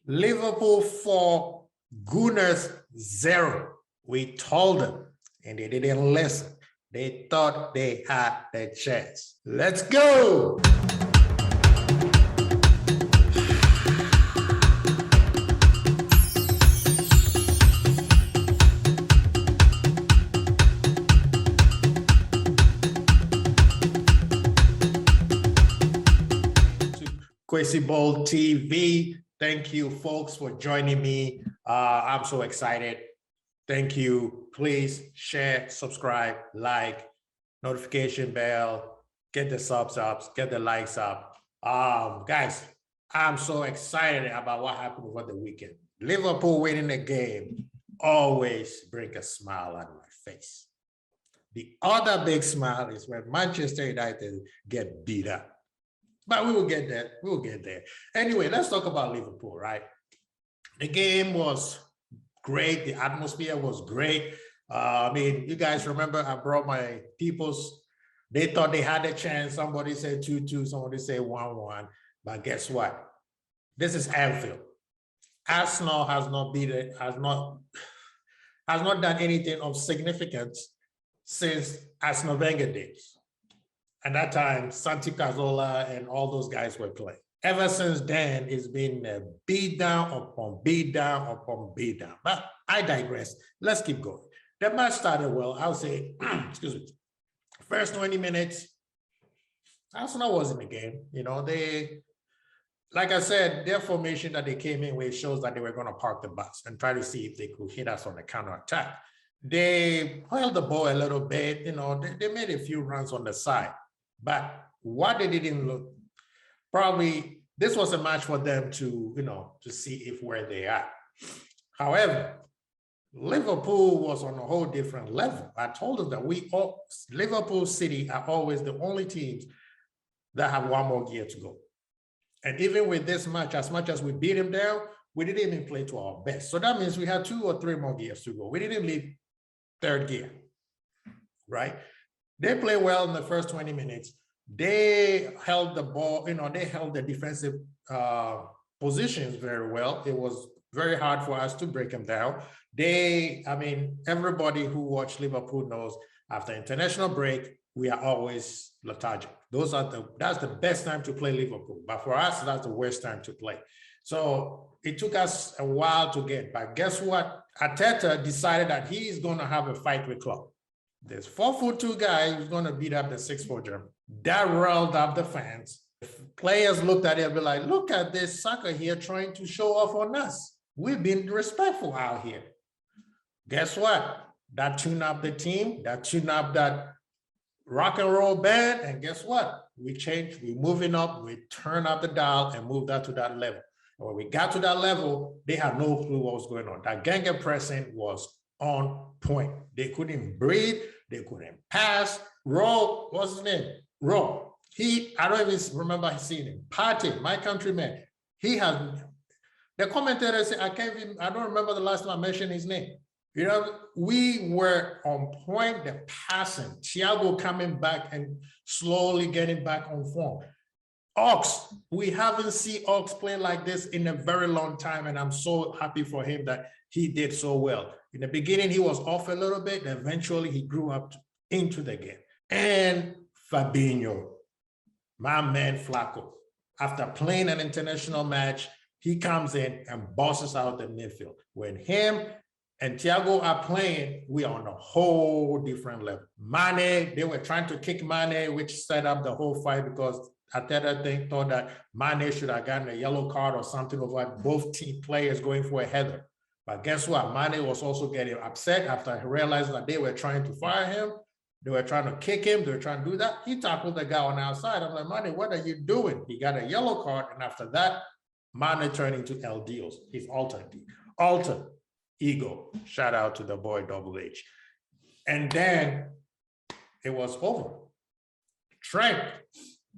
Liverpool 4, Gunners 0. We told them, and they didn't listen. They thought they had the chance. Let's go! Kwesi Bowl TV. Thank you, folks, for joining me. I'm so excited. Thank you. Please share, subscribe, like, notification bell, get the subs up, get the likes up. Guys, I'm so excited about what happened over the weekend. Liverpool winning the game always brings a smile on my face. The other big smile is when Manchester United get beat up. But we will get there. We will get there. Anyway, let's talk about Liverpool, right? The game was great. The atmosphere was great. I mean, you guys remember I brought my peoples. They thought they had a chance. Somebody said 2-2. Somebody said 1-1. But guess what? This is Anfield. Arsenal has not beaten, has not done anything of significance since Arsene Wenger days. At that time, Santi Cazorla and all those guys were playing. Ever since then, it's been a beat down upon beat down upon beat down. But I digress. Let's keep going. The match started well. I'll say, excuse me, first 20 minutes, Arsenal was in the game. You know, they, like I said, their formation that they came in with shows that they were going to park the bus and try to see if they could hit us on the counter attack. They held the ball a little bit. You know, they made a few runs on the side. But what they didn't look, probably this was a match for them to, you know, to see if where they are. However, Liverpool was on a whole different level. I told us that Liverpool City are always the only teams that have one more gear to go. And even with this match, as much as we beat them down, we didn't even play to our best. So that means we had 2 or 3 more gears to go. We didn't leave third gear, right? They played well in the first 20 minutes. They held the ball, you know, they held the defensive positions very well. It was very hard for us to break them down. I mean, everybody who watched Liverpool knows after international break, we are always lethargic. That's the best time to play Liverpool. But for us, that's the worst time to play. So it took us a while to get, but guess what? Arteta decided that he's going to have a fight with Klopp. This 4'2" guy who's going to beat up the 6'4" German. That riled up the fans. Players looked at it and be like, look at this sucker here trying to show off on us. We've been respectful out here. Guess what? That tuned up the team, that tuned up that rock and roll band, and guess what? We changed, we're moving up, we turn up the dial and moved up to that level. And when we got to that level, they had no clue what was going on. That Ganga pressing was on point. They couldn't breathe. They couldn't pass. Rowe, what's his name? Rowe. I don't even remember seeing him. Partey, my countryman. He has, the commentator said, I don't remember the last time I mentioned his name. You know, we were on point, the passing. Thiago coming back and slowly getting back on form. Ox, we haven't seen Ox play like this in a very long time, and I'm so happy for him that he did so well. In the beginning, he was off a little bit. Eventually, he grew up into the game. And Fabinho, my man Flacco, after playing an international match, he comes in and bosses out the midfield. When him and Thiago are playing, we are on a whole different level. Mane, they were trying to kick Mane, which set up the whole fight because Arteta thought that Mane should have gotten a yellow card or something over both team players going for a header. But guess what? Mane was also getting upset after he realized that they were trying to fire him. They were trying to kick him. They were trying to do that. He tackled the guy on the outside. I'm like, Mane, what are you doing? He got a yellow card. And after that, Mane turned into El Dios, his alter ego. Shout out to the boy Double H. And then it was over. Trent,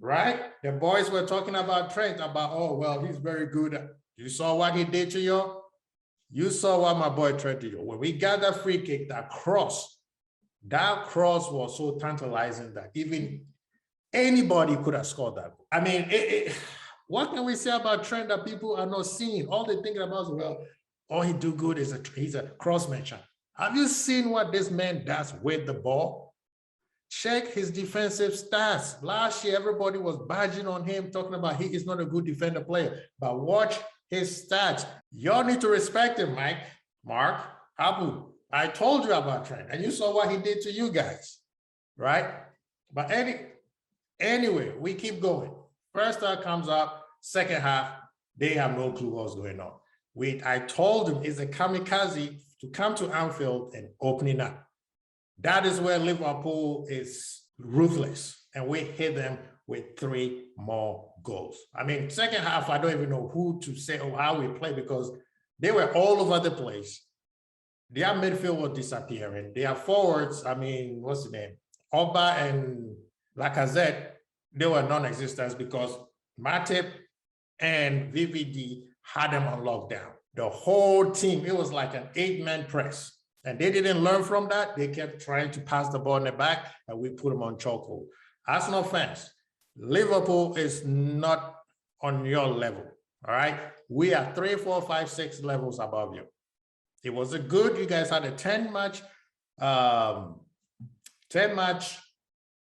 right? The boys were talking about Trent, about, oh, well, he's very good. You saw what he did to you? You saw what my boy Trent did. When we got that free kick, that cross was so tantalizing that even anybody could have scored that. I mean, What can we say about Trent that people are not seeing? All they're thinking about is, well, all he do good is he's a cross matcher. Have you seen what this man does with the ball? Check his defensive stats. Last year, everybody was badging on him, talking about he is not a good defender player. But watch his stats. Y'all need to respect him, Mike, Mark, Abu. I told you about Trent, and you saw what he did to you guys, right? But anyway, we keep going. First half comes up, second half, they have no clue what's going on. I told him it's a kamikaze to come to Anfield and opening up. That is where Liverpool is ruthless, and we hit them with 3 more goals. I mean, second half, I don't even know who to say or how we play because they were all over the place. Their midfield was disappearing. Their forwards, I mean, what's the name? Oba and Lacazette, they were non-existent because Matip and VVD had them on lockdown. The whole team, it was like an 8-man press. And they didn't learn from that. They kept trying to pass the ball in the back, and we put them on chokehold. Arsenal fans, Liverpool is not on your level, all right? We are 3, 4, 5, 6 levels above you. It was a good, you guys had a 10-match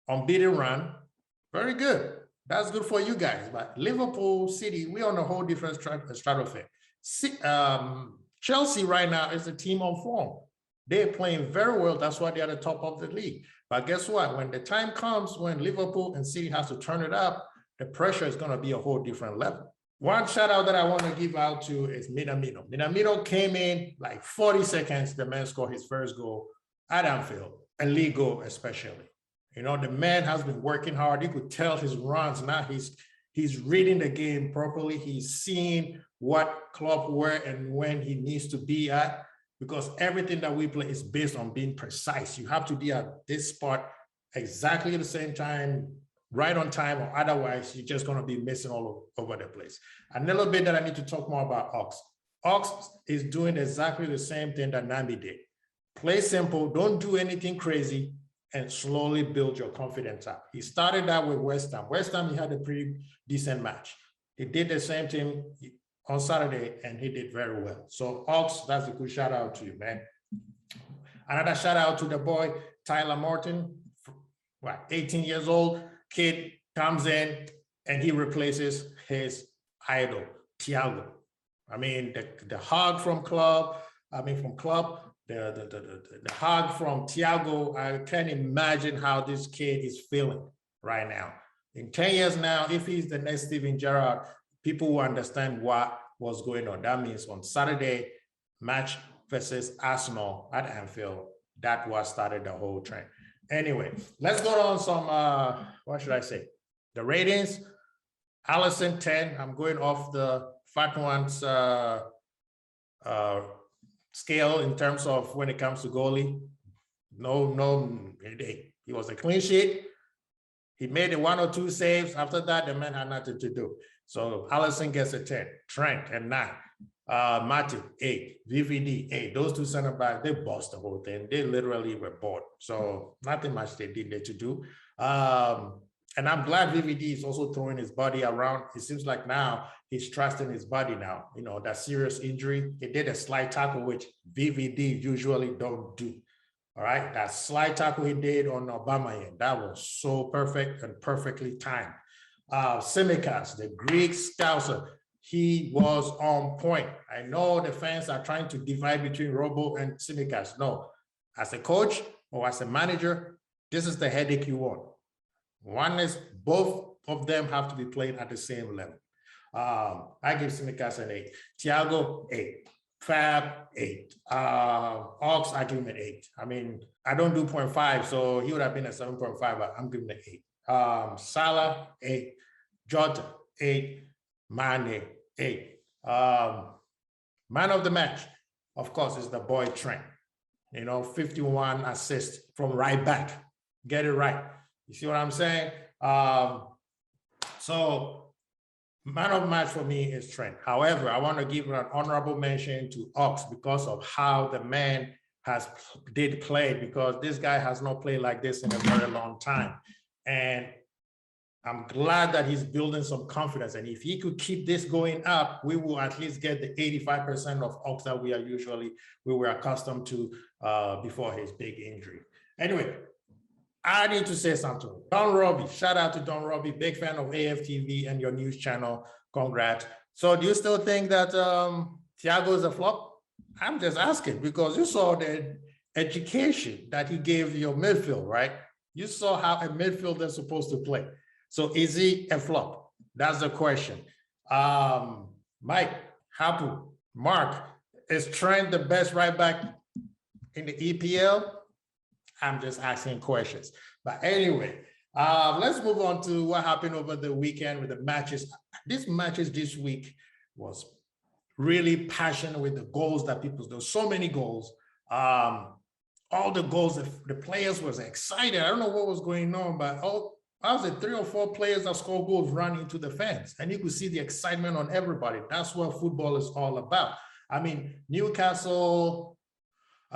unbeaten run. Very good. That's good for you guys. But Liverpool, City, we're on a whole different stratosphere. Chelsea right now is a team on form. They're playing very well. That's why they're at the top of the league. But guess what? When the time comes when Liverpool and City has to turn it up, the pressure is going to be a whole different level. One shout out that I want to give out to is Minamino. Minamino came in like 40 seconds. The man scored his first goal at Anfield, a league goal especially. You know, the man has been working hard. You could tell his runs. Now he's reading the game properly. He's seeing what club where and when he needs to be at, because everything that we play is based on being precise. You have to be at this spot exactly at the same time, right on time, or otherwise you're just going to be missing all over the place. A little bit that I need to talk more about Ox. Ox is doing exactly the same thing that Nambi did. Play simple, don't do anything crazy, and slowly build your confidence up. He started that with West Ham. West Ham, he had a pretty decent match. He did the same thing on Saturday, and he did very well. So Ox, that's a good shout out to you, man. Another shout out to the boy, Tyler Morton, 18 years old, kid comes in and he replaces his idol, Thiago. I mean, the hug from club, the hug from Thiago, I can't imagine how this kid is feeling right now. In 10 years now, if he's the next Steven Gerrard, people will understand what was going on. That means on Saturday, match versus Arsenal at Anfield, that was started the whole trend. Anyway, let's go on some, what should I say? The ratings, Alisson 10, I'm going off the Fat One's scale in terms of when it comes to goalie. He was a clean sheet. He made 1 or 2 saves. After that, the man had nothing to do. So Alisson gets a 10, Trent a 9, Matip 8, VVD 8. Those 2 center backs, they bossed the whole thing. They literally were bored. So nothing much they did there to do. And I'm glad VVD is also throwing his body around. It seems like now he's trusting his body now. You know, that serious injury, he did a slide tackle, which VVD usually don't do. All right, that slide tackle he did on Aubameyang, that was so perfect and perfectly timed. Tsimikas, the Greek scouser, he was on point. I know the fans are trying to divide between Robo and Tsimikas. No, as a coach or as a manager, this is the headache you want. One is both of them have to be played at the same level. I give Tsimikas an 8. Thiago, 8. Fab, 8. Ox, I give him an 8. I mean, I don't do 0.5, so he would have been a 7.5, but I'm giving it 8. Salah, 8. Jota, 8. Mane, 8. Man of the match, of course, is the boy Trent. You know, 51 assists from right back. Get it right. You see what I'm saying? So man of the match for me is Trent. However, I want to give an honorable mention to Ox because of how the man did play, because this guy has not played like this in a very long time. And I'm glad that he's building some confidence. And if he could keep this going up, we will at least get the 85% of ups that we were accustomed to before his big injury. Anyway, I need to say something. Don Robbie, shout out to Don Robbie, big fan of AFTV and your news channel. Congrats. So do you still think that Thiago is a flop? I'm just asking because you saw the education that he gave your midfield, right? You saw how a midfielder is supposed to play. So is he a flop? That's the question. Mike, Hapu, Mark, is Trent the best right back in the EPL? I'm just asking questions. But anyway, let's move on to what happened over the weekend with the matches. These matches this week was really passionate with the goals that people, there were so many goals. All the goals, the players was excited. I don't know what was going on, but I was 3 or 4 players that scored goals run into the fans. And you could see the excitement on everybody. That's what football is all about. I mean, Newcastle,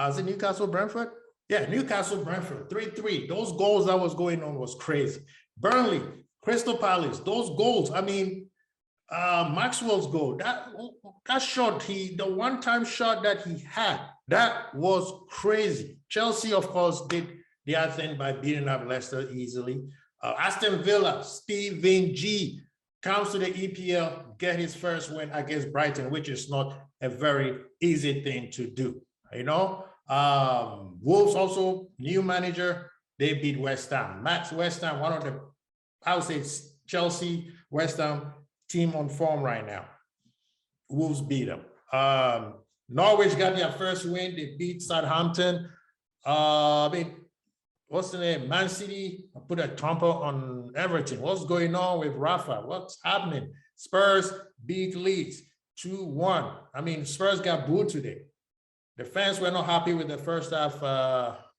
is it Newcastle Brentford? Yeah, Newcastle Brentford, 3-3. Those goals that was going on was crazy. Burnley, Crystal Palace, those goals. I mean, Maxwell's goal, that shot, the one-time shot that he had, that was crazy. Chelsea, of course, did their thing by beating up Leicester easily. Aston Villa, Steven G comes to the EPL, get his first win against Brighton, which is not a very easy thing to do, you know? Wolves also, new manager, they beat West Ham. West Ham, one of the, I would say Chelsea, West Ham team on form right now. Wolves beat them. Norwich got their first win. They beat Southampton. I mean, what's the name? Man City put a thumper on Everton. What's going on with Rafa? What's happening? Spurs beat Leeds 2-1. I mean, Spurs got booed today. The fans were not happy with the first half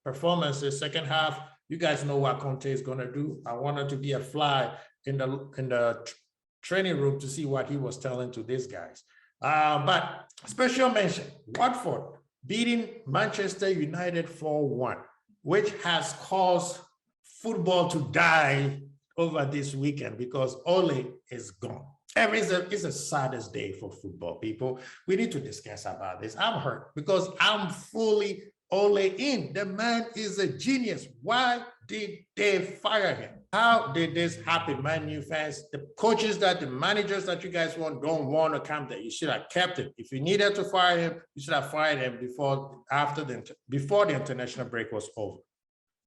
performances. Second half, you guys know what Conte is going to do. I wanted to be a fly in the training room to see what he was telling to these guys. But special mention, Watford beating Manchester United 4-1, which has caused football to die over this weekend because Ole is gone. It's the saddest day for football, people. We need to discuss about this. I'm hurt because I'm fully Ole in. The man is a genius. Why did they fire him? How did this happen, Man U fans? The coaches the managers that you guys don't want to come there. You should have kept him. If you needed to fire him, you should have fired him before the international break was over.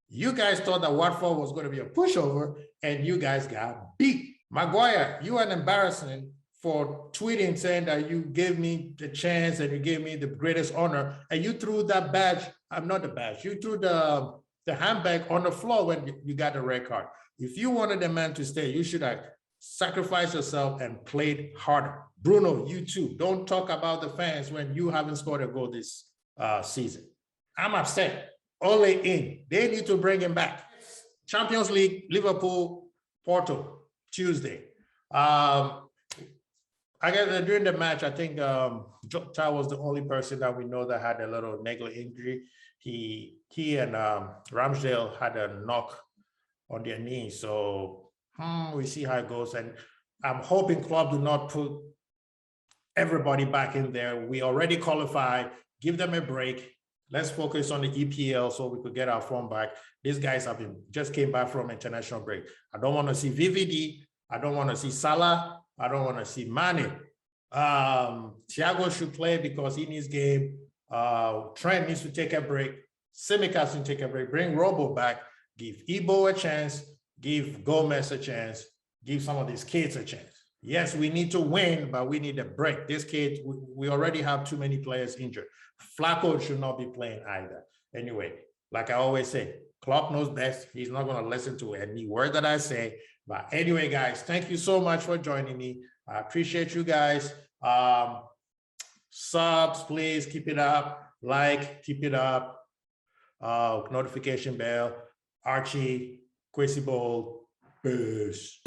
You guys thought that Watford was going to be a pushover, and you guys got beat. Maguire, you are embarrassing for tweeting saying that you gave me the chance and you gave me the greatest honor, and you threw that badge. I'm not the badge. You threw the handbag on the floor when you got the red card. If you wanted the man to stay, you should have sacrificed yourself and played harder. Bruno, you too. Don't talk about the fans when you haven't scored a goal this season. I'm upset. Ole in. They need to bring him back. Champions League, Liverpool, Porto, Tuesday. I guess during the match, I think Jota was the only person that we know that had a little nagging injury. He and Ramsdale had a knock on their knees. So we see how it goes. And I'm hoping Klopp do not put everybody back in there. We already qualified. Give them a break. Let's focus on the EPL so we could get our form back. These guys just came back from international break. I don't want to see VVD. I don't want to see Salah. I don't want to see Mane. Thiago should play because he needs game. Trent needs to take a break. Tsimikas needs to take a break. Bring Robo back. Give Igbo a chance. Give Gomez a chance. Give some of these kids a chance. Yes, we need to win, but we need a break. This kid, we already have too many players injured. Flacco should not be playing either. Anyway, like I always say, Klopp knows best. He's not going to listen to any word that I say. But anyway, guys, thank you so much for joining me. I appreciate you guys. Subs, please keep it up. Like, keep it up. Notification bell. Archie, Quincy Bowl, peace.